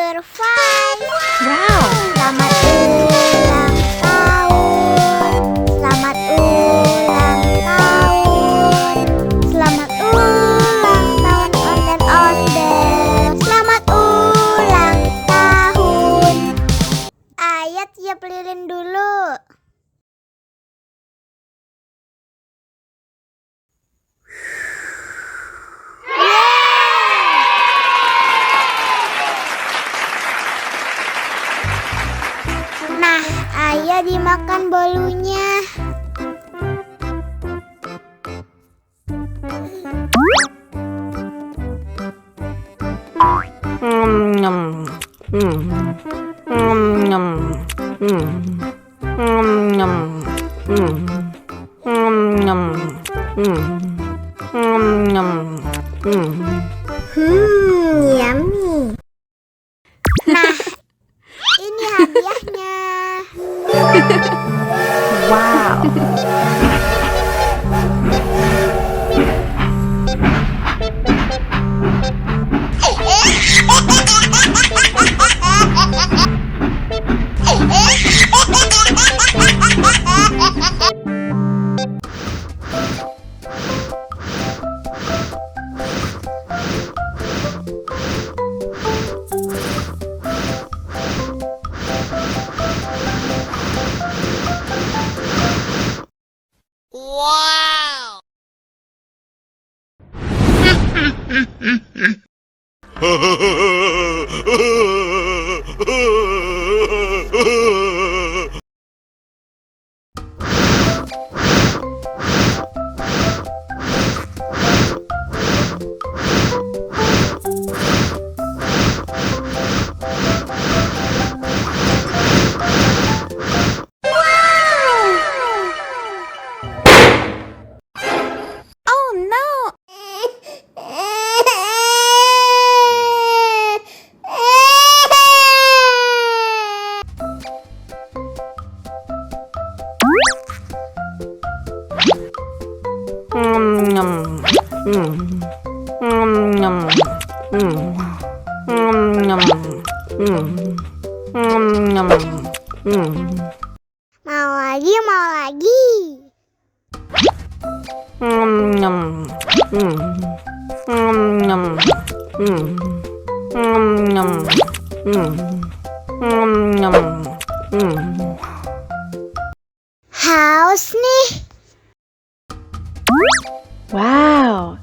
Number 5. Wow. Selamat ulang tahun. Selamat ulang tahun. Selamat ulang tahun onde-onde. Selamat ulang tahun. Ayat tiup lilin dulu. Nah, ayo dimakan bolunya. Yummy. Nah, ini hadiahnya. Wow. Wow. Oh no. Mau lagi, mau lagi. Haus nih. Wow.